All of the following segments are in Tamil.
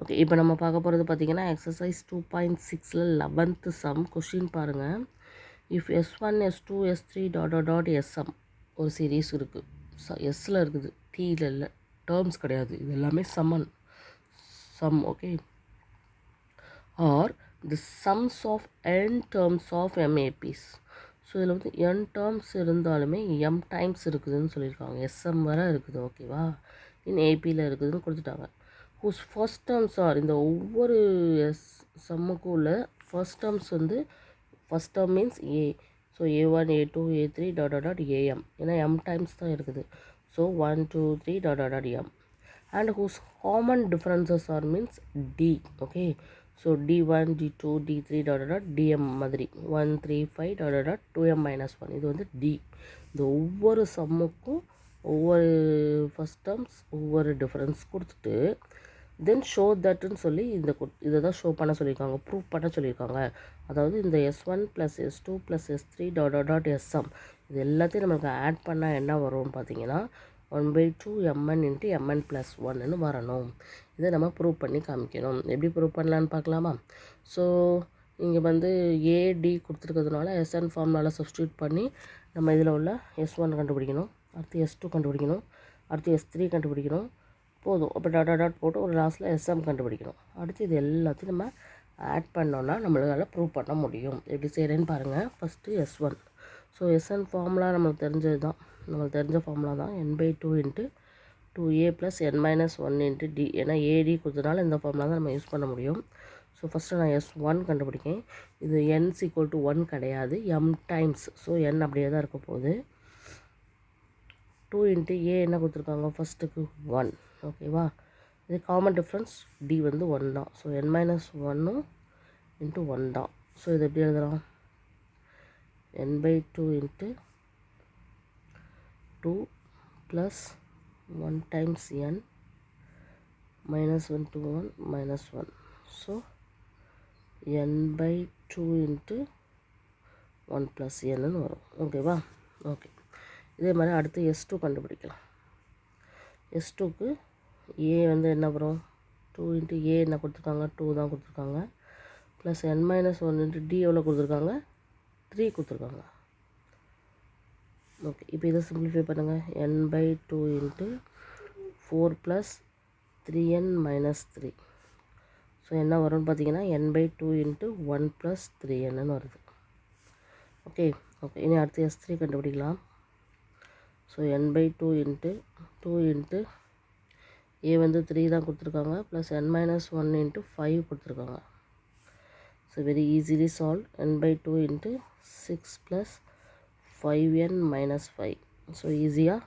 ஓகே, இப்போ நம்ம பார்க்க போகிறது பார்த்திங்கன்னா எக்ஸசைஸ் 2.6ல் 11th சம். கொஷின் பாருங்கள். If S1 S2 S3 dot dot dot SM ஒரு சீரீஸ் இருக்குது. எஸ்ஸில் இருக்குது, டீயில் இல்லை, டேர்ம்ஸ் கிடையாது, இது எல்லாமே sum. Okay, are the sums of n terms of MAPs. So இதில் வந்து n டேர்ம்ஸ் இருந்தாலுமே m டைம்ஸ் இருக்குதுன்னு சொல்லியிருக்காங்க. SM வரை இருக்குது. ஓகேவா, இன் ஏபியில் இருக்குதுன்னு கொடுத்துட்டாங்க. ஹூஸ் ஃபர்ஸ்ட் டேர்ம்ஸ் ஆர், இந்த ஒவ்வொரு சம்முக்கும் உள்ள ஃபர்ஸ்ட் டேர்ம்ஸ் வந்து first term means A. So A1 A2 A3 dot dot dot AM, ஏன்னா m டைம்ஸ் தான் இருக்குது. So 1 2 3 dot dot dot M. And whose common differences are means D. Okay, so D1 D2 D3 dot dot dot DM மாதிரி 1 3 5 dot dot dot 2M minus 1, இது வந்து D. இந்த ஒவ்வொரு சம்முக்கும் ஒவ்வொரு ஃபஸ்ட் டேர்ம்ஸ் ஒவ்வொரு டிஃப்ரென்ஸ் கொடுத்துட்டு தென் ஷோ தட்டுன்னு சொல்லி இதை தான் ஷோ பண்ண சொல்லியிருக்காங்க, ப்ரூவ் பண்ண சொல்லியிருக்காங்க. அதாவது இந்த S1 + S2 + S3 dot dot dot SM இது எல்லாத்தையும் நம்மளுக்கு ஆட் பண்ணால் என்ன வரும்னு பார்த்தீங்கன்னா 1/2 mn × mn + 1ன்னு வரணும். இதை நம்ம ப்ரூவ் பண்ணி காமிக்கணும். எப்படி ப்ரூவ் பண்ணலான்னு பார்க்கலாமா? ஸோ இங்கே வந்து ஏடி கொடுத்துருக்கிறதுனால SN ஃபார்முலாவில் சப்ஸ்டியூட் பண்ணி நம்ம இதில் உள்ள S1 கண்டுபிடிக்கணும், அடுத்து S2 கண்டுபிடிக்கணும், அடுத்து S3 கண்டுபிடிக்கணும். போதும். அப்போ டாட் டாட் டாட் போட்டு ஒரு லாஸ்ட்டில் SM கண்டுபிடிக்கணும். அடுத்து இது எல்லாத்தையும் நம்ம ஆட் பண்ணோன்னா நம்மளால் ப்ரூவ் பண்ண முடியும். எப்படி செய்கிறேன்னு பாருங்கள். First S1. So SN formula நம்மளுக்கு தெரிஞ்சது தான், நம்மளுக்கு தெரிஞ்ச ஃபார்முலா தான் n/2 × 2a + n - 1 × d. ஏன்னா AD கொடுத்ததுனால இந்த ஃபார்முலா தான் நம்ம யூஸ் பண்ண முடியும். ஸோ ஃபஸ்ட்டு நான் S1 கண்டுபிடிக்கேன். இது n = 1 கிடையாது, m டைம்ஸ். ஸோ n அப்படியே தான் இருக்க போகுது. 2 × a என்ன கொடுத்துருக்காங்க ஃபஸ்ட்டுக்கு 1. ஓகேவா, இது காமன் டிஃப்ரென்ஸ் D வந்து 1 தான். ஸோ n - 1 × 1 தான். ஸோ இது எப்படி எழுதலாம்? n/2 × 2 + 1 times n -1 to 1 -1. So n/2 × 1 + nன்னு வரும். ஓகேவா, ஓகே. இதே மாதிரி அடுத்து S2 கண்டுபிடிக்கலாம். S2க்கு A வந்து என்ன வரும்? 2 × A என்ன கொடுத்துருக்காங்க? 2 தான் கொடுத்துருக்காங்க. ப்ளஸ் n - 1 × D எவ்வளோ கொடுத்துருக்காங்க? 3 கொடுத்துருக்காங்க. ஓகே, இப்போ இதை சிம்பிளிஃபை பண்ணுங்கள். n/2 × 4 + 3n - 3. ஸோ என்ன வரும்னு பார்த்தீங்கன்னா n/2 × 1 + 3nன்னு வருது. Okay, okay. இனி அடுத்து S3 கண்டுபிடிக்கலாம். ஸோ n/2 × 2 × A வந்து 3 தான் கொடுத்துருக்காங்க, ப்ளஸ் n - 1 × 5 கொடுத்துருக்காங்க. So very easily solve. n/2 × 6 + 5n - 5. So ஈஸியாக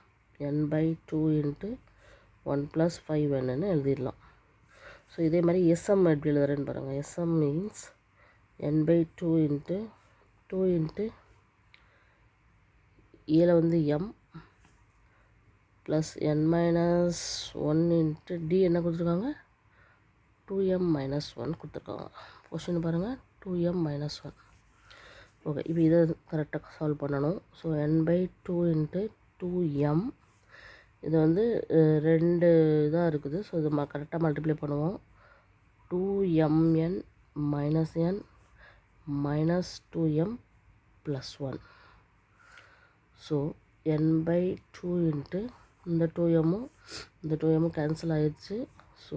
n/2 × 1 + 5nன்னு எழுதிடலாம். ஸோ இதே மாதிரி SM எப்படி எழுதுறேன்னு பாருங்கள். SM மீன்ஸ் n/2 × 2 × Aல வந்து m ப்ளஸ் n - 1 × D என்ன கொடுத்துருக்காங்க? 2m - 1 கொடுத்துருக்காங்க. கொஷின் பாருங்கள், 2m - 1. ஓகே, இப்போ இதை கரெக்டாக சால்வ் பண்ணணும். ஸோ n/2 × 2m இது வந்து 2 இதாக இருக்குது. ஸோ இது கரெக்டாக மல்டிப்ளை பண்ணுவோம். 2mn - n -2m + 1. So n/2 × இந்த 2mமும் இந்த 2mமும் கேன்சல் ஆயிடுச்சு. ஸோ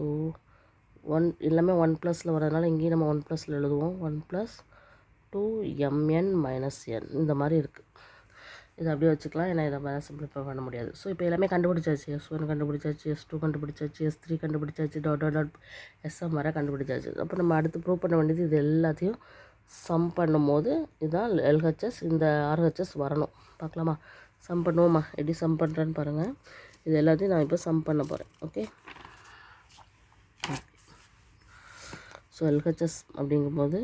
1 எல்லாமே 1 ப்ளஸில் வரதுனால இங்கேயும் நம்ம 1 ப்ளஸில் எழுதுவோம். 1 + 2mn - n இந்த மாதிரி இருக்குது. இதை அப்படியே வச்சுக்கலாம், ஏன்னா இதை வேறு சிம்பிளிஃபை பண்ண முடியாது. ஸோ இப்போ எல்லாமே கண்டுபிடிச்சாச்சு. S1 கண்டுபிடிச்சாச்சு, S2 கண்டுபிடிச்சாச்சு, S3 கண்டுபிடிச்சாச்சு, டாட் டாட் டாட் SM வரை கண்டுபிடிச்சாச்சு. அப்போ நம்ம அடுத்து ப்ரூவ் பண்ண வேண்டியது இது எல்லாத்தையும் சம் பண்ணும்போது இதுதான் LHS, இந்த RHS வரணும். பார்க்கலாமா? சம் பண்ணுவோமா? எப்படி சம் பண்ணுறேன்னு பாருங்கள். இது எல்லாத்தையும் நான் இப்போ சம் பண்ண போகிறேன். ஓகே, ஸோ LHS அப்படிங்கும்போது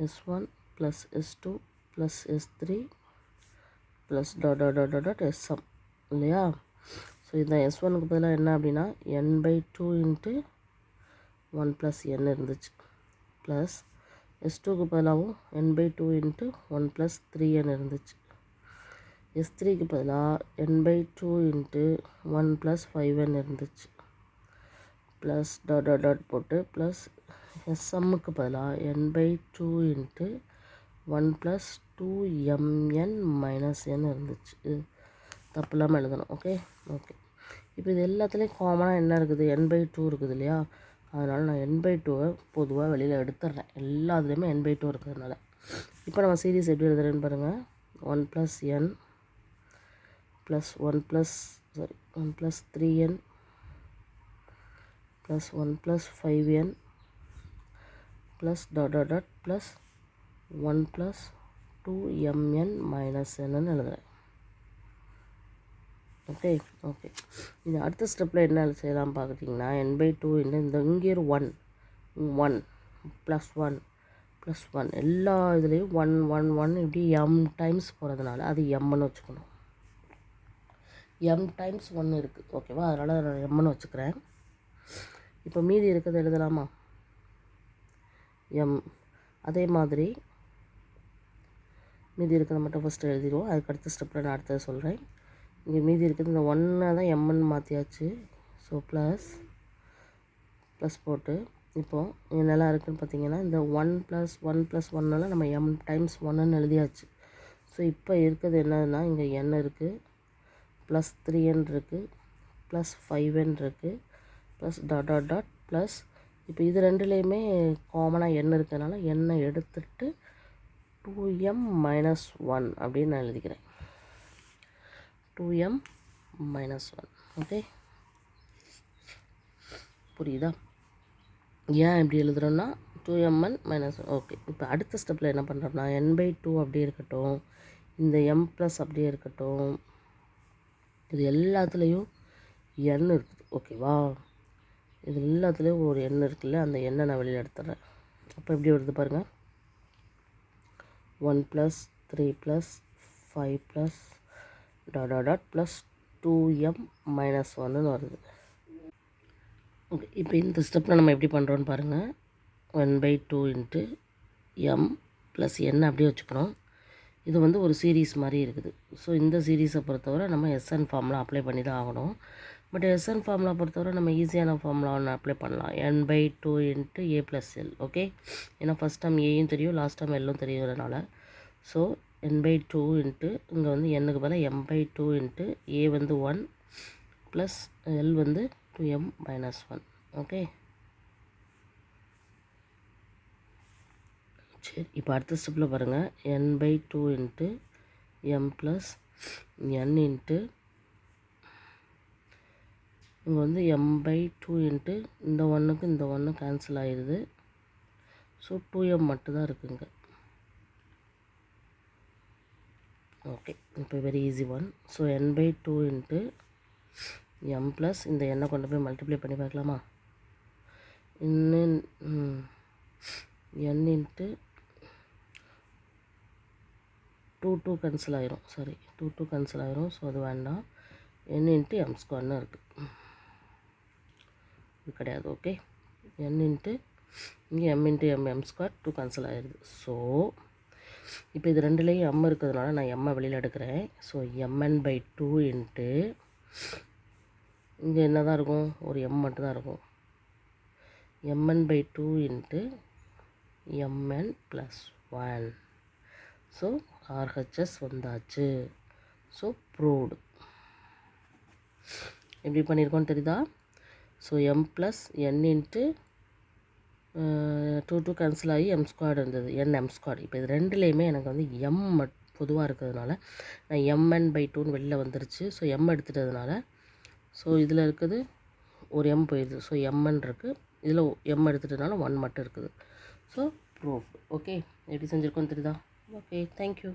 S1 + S2 + S3 + dot dot dot dot SM இல்லையா? ஸோ இந்த S1க்கு பதிலாக என்ன அப்படின்னா n/2 × 1 + n இருந்துச்சு, ப்ளஸ் S2க்கு பதிலாகவும் n/2 × 1 + 3n இருந்துச்சு. S3க்கு பதிலாக n/2 × 1 + 5n இருந்துச்சு, ப்ளஸ் டாட் டாட் டாட் போட்டு ப்ளஸ் எஸ்எம்முக்கு பதிலாக n/2 இன்ட்டு 1 + 2mn - n இருந்துச்சு. தப்பு இல்லாமல் எழுதணும். ஓகே. இப்போ இது எல்லாத்துலேயும் காமனாக என்ன இருக்குது, n/2 இருக்குது இல்லையா, அதனால் நான் n/2வை பொதுவாக வெளியில் எடுத்துடுறேன். எல்லாத்துலேயுமே n/2 இருக்கிறதுனால. இப்போ நம்ம சீரீஸ் எப்படி எழுதுறேன்னு பாருங்கள். 1 + n + 1 + 3n + 1 + 5n + dot dot dot plus 1 + 2mn - n எழுதுறேன். ஓகே. இது அடுத்த ஸ்டெப்பில் என்ன செய்யலாம் பார்த்துட்டிங்கன்னா, n/2 இந்த இங்கே ஒரு 1 + 1 + 1 எல்லா இதுலேயும் 1 1 1 இப்படி m டைம்ஸ் போகிறதுனால அது mன்னு வச்சுக்கணும். m டைம்ஸ் 1 இருக்குது. ஓகேவா, அதனால் நான் mன்னு வச்சுக்கிறேன். இப்போ மீதி இருக்கிறத எழுதலாமா, m. அதே மாதிரி மீதி இருக்கிறத மட்டும் ஃபஸ்ட்டு எழுதிடுவோம். அதுக்கு அடுத்த ஸ்டெப்பில் நான் அடுத்தது சொல்கிறேன். இங்கே மீதி இருக்குது இந்த 1 தான் mன்னு மாற்றியாச்சு. ஸோ ப்ளஸ் போட்டு இப்போது இங்கே நல்லா இருக்குதுன்னு பார்த்தீங்கன்னா, இந்த 1 + 1 + 1 நம்ம m டைம்ஸ் 1ன்னு எழுதியாச்சு. ஸோ இப்போ இருக்கிறது என்னதுன்னா, இங்கே n இருக்குது, ப்ளஸ் 3n இருக்குது, ப்ளஸ் 5n இருக்குது, plus dot dot dot plus இப்போ இது ரெண்டுலேயுமே காமனாக n இருக்கிறதுனால n எடுத்துட்டு 2m - 1 அப்படின்னு நான் எழுதிக்கிறேன். 2m - 1. ஓகே, புரியுதா? ஏன் இப்படி எழுதுகிறோன்னா 2mn - 1. ஓகே. இப்போ அடுத்த ஸ்டெப்பில் என்ன பண்ணுறோம்னா, n/2 அப்படியே இருக்கட்டும், இந்த m+ அப்படியே இருக்கட்டும், இது எல்லாத்துலேயும் n இருக்குது. ஓகேவா, இது எல்லாத்துலேயும் ஒரு n இருக்குல்ல, அந்த எண்ணை நான் வெளியில் எடுத்துட்றேன். அப்போ எப்படி வருது பாருங்கள், 1 + 3 + 5 + dot dot dot plus 2m - 1ன்னு வருது. ஓகே. இப்போ இந்த ஸ்டெப்பில் நம்ம எப்படி பண்ணுறோன்னு பாருங்கள். 1/2 இன்ட்டு m + n அப்படியே வச்சுக்கணும். இது வந்து ஒரு சீரீஸ் மாதிரி இருக்குது. ஸோ இந்த சீரீஸை பொறுத்தவரை நம்ம SN ஃபார்முலா அப்ளை பண்ணி தான் ஆகணும். பட் SN ஃபார்முலா பொறுத்தவரை நம்ம ஈஸியான ஃபார்முலா ஒன்று அப்ளை பண்ணலாம். n/2 into a + l. Okay, ஏன்னா ஃபஸ்ட் டைம் ஏயும் தெரியும், லாஸ்ட் டைம் எல்லும் தெரியுறதுனால. ஸோ n/2 இன்ட்டு இங்கே வந்து n-க்கு பதிலாக m/2 இன்ட்டு a வந்து 1 ப்ளஸ் l வந்து 2m - 1. ஓகே. சரி, இப்போ அடுத்த ஸ்டெப்பில் பாருங்கள். n/2 into m + n into இங்கே வந்து m/2 இன்ட்டு இந்த 1க்கு இந்த 1 கேன்சல் ஆகிடுது. ஸோ 2m மட்டும்தான் இருக்குங்க. ஓகே, இப்போ very easy one. So n/2 into m plus இந்த எண்ணை கொண்டு போய் மல்டிப்ளை பண்ணி பார்க்கலாமா, இன்னும் n இன்ட்டு 2 கேன்சல் ஆயிரும். சாரி, 2 கேன்சல் ஆயிரும். ஸோ அது வேண்டாம். n இன்ட்டு m² இருக்குது, இது கிடையாது. ஓகே, n இன்ட்டு இங்கே m இன்ட்டு m² 2 கேன்சல் ஆயிடுது. ஸோ இப்போ இது ரெண்டுலேயும் m இருக்கிறதுனால நான் m வெளியில் எடுக்கிறேன். ஸோ mn/2 இன்ட்டு இங்கே என்ன தான் இருக்கும், ஒரு m மட்டும் தான் இருக்கும். mn/2 into mn + 1. So RHS வந்தாச்சு. So proved. எப்படி பண்ணியிருக்கோன்னு தெரியுதா? So m + n into 2 cancel ஆகி m² இருந்தது, nm². இப்போ இது ரெண்டுலேயுமே எனக்கு வந்து m பொதுவாக இருக்கிறதுனால நான் mn/2ன்னு வெளியில் வந்துருச்சு. ஸோ m எடுத்துட்டதுனால ஸோ இதில் இருக்குது ஒரு m போயிடுது. ஸோ mn இருக்குது, இதில் m எடுத்துட்டதுனால 1 மட்டும் இருக்குது. So proof. ஓகே, எப்படி செஞ்சுருக்கோன்னு தெரியுதா? Okay, thank you.